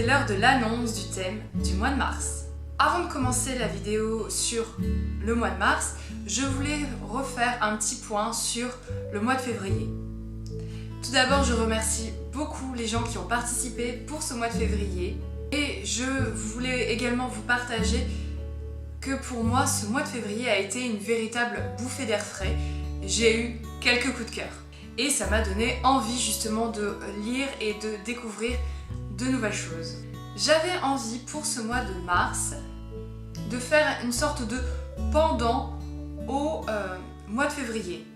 c'est l'heure de l'annonce du thème du mois de mars. Avant de commencer la vidéo sur le mois de mars, je voulais refaire un petit point sur le mois de février. Tout d'abord, je remercie beaucoup les gens qui ont participé pour ce mois de février et je voulais également vous partager que pour moi, ce mois de février a été une véritable bouffée d'air frais. J'ai eu quelques coups de cœur et ça m'a donné envie justement de lire et de découvrir de nouvelles choses. J'avais envie pour ce mois de mars de faire une sorte de pendant au mois de février.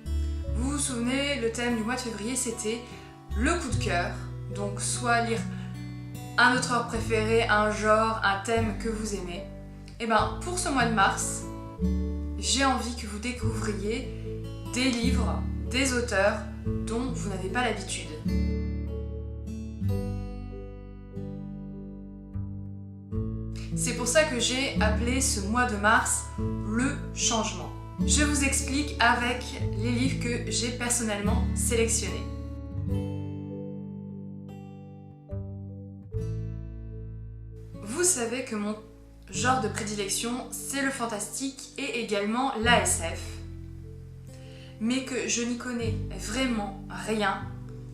Vous vous souvenez, le thème du mois de février c'était le coup de cœur, donc soit lire un auteur préféré, un genre, un thème que vous aimez. Et bien pour ce mois de mars, j'ai envie que vous découvriez des livres, des auteurs dont vous n'avez pas l'habitude. C'est pour ça que j'ai appelé ce mois de mars le changement. Je vous explique avec les livres que j'ai personnellement sélectionnés. Vous savez que mon genre de prédilection, c'est le fantastique et également l'ASF. Mais que je n'y connais vraiment rien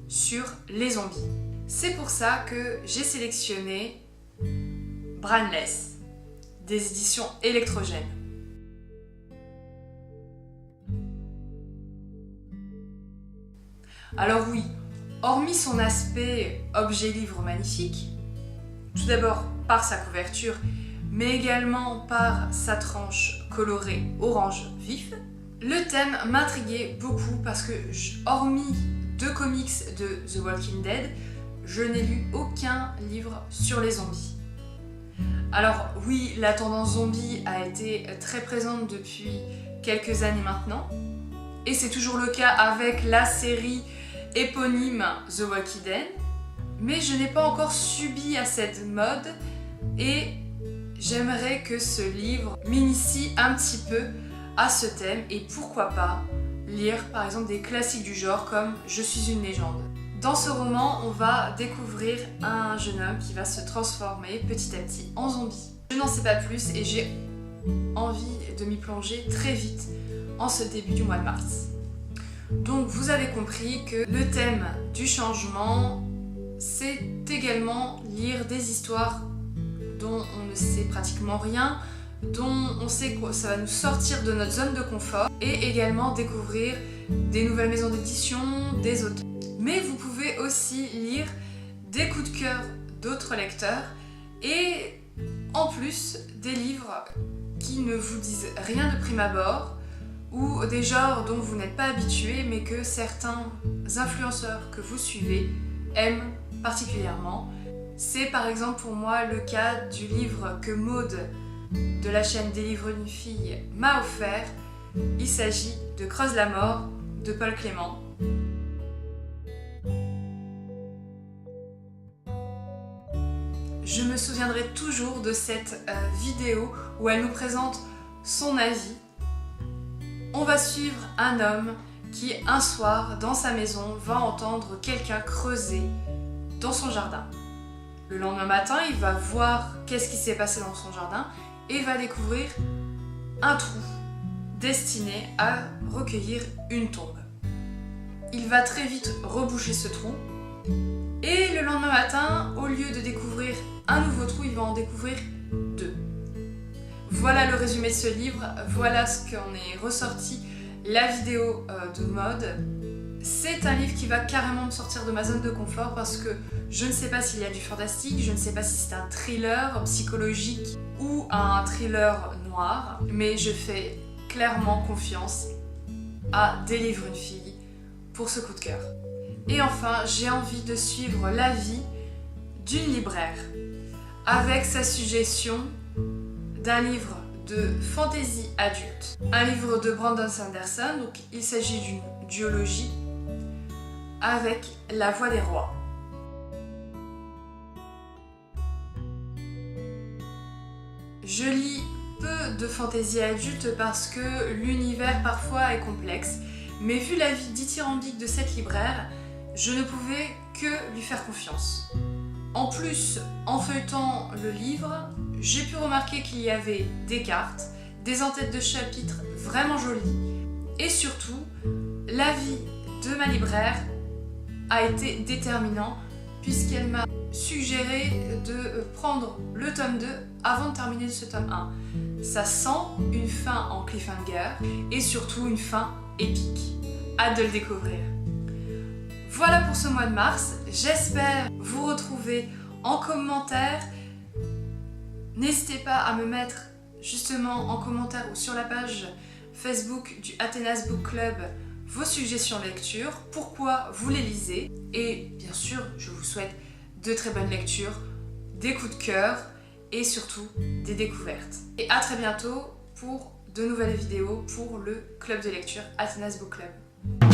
sur les zombies. C'est pour ça que j'ai sélectionné Brainless, des éditions Électrogène. Alors oui, hormis son aspect objet-livre magnifique, tout d'abord par sa couverture, mais également par sa tranche colorée orange vif, le thème m'intriguait beaucoup parce que, hormis 2 comics de The Walking Dead, je n'ai lu aucun livre sur les zombies. Alors oui, la tendance zombie a été très présente depuis quelques années maintenant, et c'est toujours le cas avec la série éponyme The Walking Dead, mais je n'ai pas encore subi à cette mode et j'aimerais que ce livre m'initie un petit peu à ce thème et pourquoi pas lire par exemple des classiques du genre comme Je suis une légende. Dans ce roman, on va découvrir un jeune homme qui va se transformer petit à petit en zombie. Je n'en sais pas plus et j'ai envie de m'y plonger très vite en ce début du mois de mars. Donc vous avez compris que le thème du changement, c'est également lire des histoires dont on ne sait pratiquement rien, dont on sait que ça va nous sortir de notre zone de confort et également découvrir des nouvelles maisons d'édition, des auteurs. Mais vous pouvez aussi lire des coups de cœur d'autres lecteurs et en plus des livres qui ne vous disent rien de prime abord ou des genres dont vous n'êtes pas habitué mais que certains influenceurs que vous suivez aiment particulièrement. C'est par exemple pour moi le cas du livre que Maud de la chaîne Des livres d'une fille m'a offert. Il s'agit de Creuse la mort de Paul Clément. Je me souviendrai toujours de cette vidéo où elle nous présente son avis. On va suivre un homme qui, un soir, dans sa maison, va entendre quelqu'un creuser dans son jardin. Le lendemain matin, il va voir qu'est-ce qui s'est passé dans son jardin et va découvrir un trou destiné à recueillir une tombe. Il va très vite reboucher ce trou et le lendemain matin, au lieu de découvrir un nouveau trou, il va en découvrir 2. Voilà le résumé de ce livre, voilà ce qu'en est ressorti la vidéo de mode. C'est un livre qui va carrément me sortir de ma zone de confort parce que je ne sais pas s'il y a du fantastique, je ne sais pas si c'est un thriller psychologique ou un thriller noir, mais je fais clairement confiance à Des livres d'une fille pour ce coup de cœur. Et enfin, j'ai envie de suivre la vie d'une libraire avec sa suggestion d'un livre de fantasy adulte, un livre de Brandon Sanderson, donc il s'agit d'une duologie avec La Voix des rois. Je lis peu de fantasy adulte parce que l'univers parfois est complexe, mais vu la vie dithyrambique de cette libraire, je ne pouvais que lui faire confiance. En plus, en feuilletant le livre, j'ai pu remarquer qu'il y avait des cartes, des en-têtes de chapitres vraiment jolies et surtout, l'avis de ma libraire a été déterminant puisqu'elle m'a suggéré de prendre le tome 2 avant de terminer ce tome 1. Ça sent une fin en cliffhanger et surtout une fin épique. Hâte de le découvrir. Voilà pour ce mois de mars, j'espère vous retrouver en commentaire. N'hésitez pas à me mettre justement en commentaire ou sur la page Facebook du Athénas Book Club vos suggestions lecture, pourquoi vous les lisez et bien sûr je vous souhaite de très bonnes lectures, des coups de cœur et surtout des découvertes. Et à très bientôt pour de nouvelles vidéos pour le club de lecture Athénas Book Club.